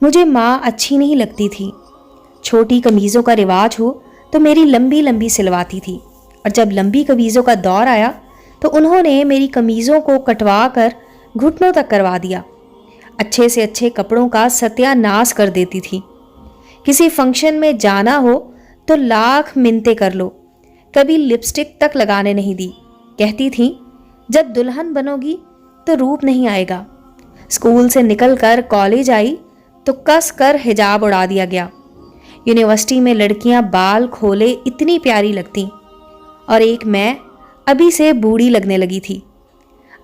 मुझे माँ अच्छी नहीं लगती थी। छोटी कमीज़ों का रिवाज हो तो मेरी लंबी लंबी सिलवाती थी, और जब लंबी कमीज़ों का दौर आया तो उन्होंने मेरी कमीज़ों को कटवा कर घुटनों तक करवा दिया। अच्छे से अच्छे कपड़ों का सत्यानाश कर देती थी। किसी फंक्शन में जाना हो तो लाख मिन्नतें कर लो, कभी लिपस्टिक तक लगाने नहीं दी। कहती थी जब दुल्हन बनोगी तो रूप नहीं आएगा। स्कूल से निकलकर कॉलेज आई तो कस कर हिजाब उड़ा दिया गया। यूनिवर्सिटी में लड़कियां बाल खोले इतनी प्यारी लगती, और एक मैं अभी से बूढ़ी लगने लगी थी।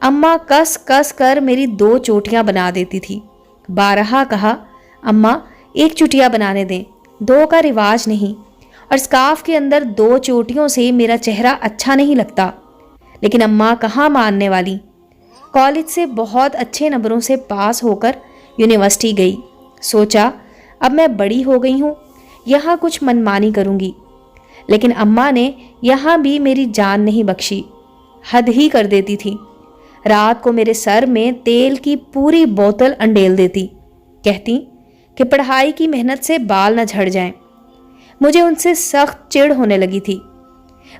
अम्मा कस कस कर मेरी 2 चोटियां बना देती थी। बारहा कहा अम्मा एक चुटिया बनाने दें, 2 का रिवाज नहीं, और स्कार्फ के अंदर 2 चोटियों से मेरा चेहरा अच्छा नहीं लगता। लेकिन अम्मा कहाँ मानने वाली। कॉलेज से बहुत अच्छे नंबरों से पास होकर यूनिवर्सिटी गई। सोचा अब मैं बड़ी हो गई हूँ, यहाँ कुछ मनमानी करूँगी। लेकिन अम्मा ने यहाँ भी मेरी जान नहीं बख्शी, हद ही कर देती थी। रात को मेरे सर में तेल की पूरी बोतल अंडेल देती, कहती कि पढ़ाई की मेहनत से बाल न झड़ जाएं। मुझे उनसे सख्त चिढ़ होने लगी थी।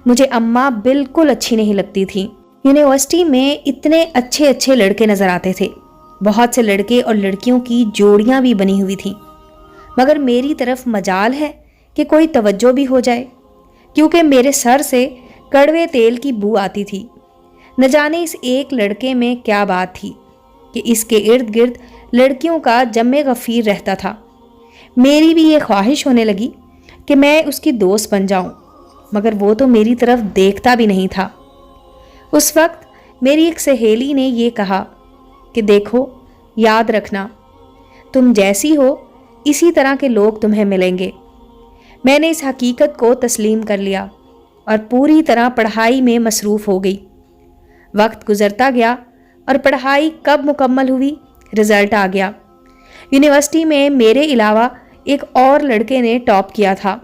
मुझे अम्मा बिल्कुल अच्छी नहीं लगती थी। यूनिवर्सिटी में इतने अच्छे अच्छे लड़के नज़र आते थे। बहुत से लड़के और लड़कियों की जोड़ियां भी बनी हुई थी, मगर मेरी तरफ मजाल है कि कोई तवज्जो भी हो जाए, क्योंकि मेरे सर से कड़वे तेल की बू आती थी। न जाने इस एक लड़के में क्या बात थी कि इसके इर्द गिर्द लड़कियों का जम्मे गफ़ीर रहता था। मेरी भी ये ख्वाहिश होने लगी कि मैं उसकी दोस्त बन जाऊं, मगर वो तो मेरी तरफ देखता भी नहीं था। उस वक्त मेरी एक सहेली ने ये कहा कि देखो, याद रखना, तुम जैसी हो इसी तरह के लोग तुम्हें मिलेंगे। मैंने इस हकीकत को तस्लीम कर लिया और पूरी तरह पढ़ाई में मसरूफ़ हो गई। वक्त गुजरता गया और पढ़ाई कब मुकम्मल हुई, रिज़ल्ट आ गया। यूनिवर्सिटी में मेरे अलावा एक और लड़के ने टॉप किया था,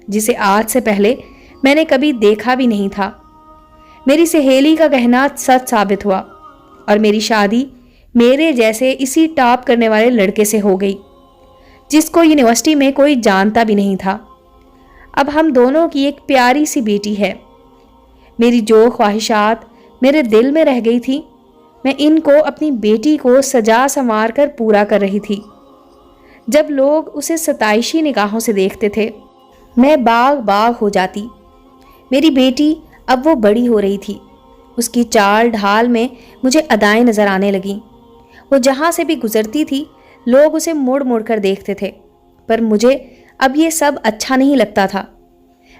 जिसे आज से पहले मैंने कभी देखा भी नहीं था। मेरी सहेली का कहना सच साबित हुआ और मेरी शादी मेरे जैसे इसी टॉप करने वाले लड़के से हो गई, जिसको यूनिवर्सिटी में कोई जानता भी नहीं था। अब हम दोनों की एक प्यारी सी बेटी है। मेरी जो ख्वाहिशात मेरे दिल में रह गई थी, मैं इनको अपनी बेटी को सजा संवार कर पूरा कर रही थी। जब लोग उसे सताइशी निगाहों से देखते थे, मैं बाग बाग हो जाती। मेरी बेटी अब वो बड़ी हो रही थी। उसकी चाल ढाल में मुझे अदाएं नज़र आने लगीं। वो जहाँ से भी गुजरती थी, लोग उसे मुड़ मुड़ कर देखते थे, पर मुझे अब ये सब अच्छा नहीं लगता था।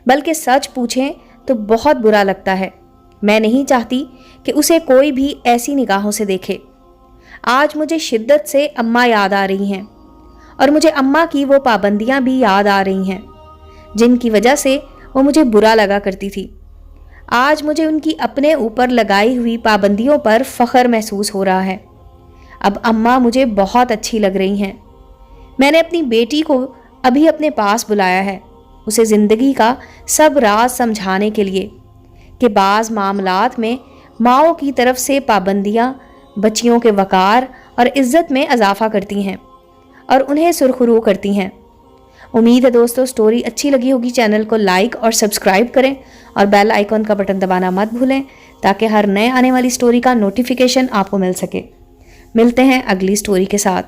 बल्कि सच पूछें तो बहुत बुरा लगता है। मैं नहीं चाहती कि उसे कोई भी ऐसी निगाहों से देखे। आज मुझे शिद्दत से अम्मा याद आ रही हैं, और मुझे अम्मा की वो पाबंदियां भी याद आ रही हैं जिनकी वजह से वो मुझे बुरा लगा करती थी। आज मुझे उनकी अपने ऊपर लगाई हुई पाबंदियों पर फ़ख्र महसूस हो रहा है। अब अम्मा मुझे बहुत अच्छी लग रही हैं। मैंने अपनी बेटी को अभी अपने पास बुलाया है, उसे ज़िंदगी का सब राज समझाने के लिए कि बाज़ मामलात में माओं की तरफ से पाबंदियां बच्चियों के वक़ार और इज़्ज़त में इजाफ़ा करती हैं और उन्हें सुरखरू करती हैं। उम्मीद है दोस्तों स्टोरी अच्छी लगी होगी। चैनल को लाइक और सब्सक्राइब करें और बेल आइकॉन का बटन दबाना मत भूलें, ताकि हर नए आने वाली स्टोरी का नोटिफिकेशन आपको मिल सके। मिलते हैं अगली स्टोरी के साथ।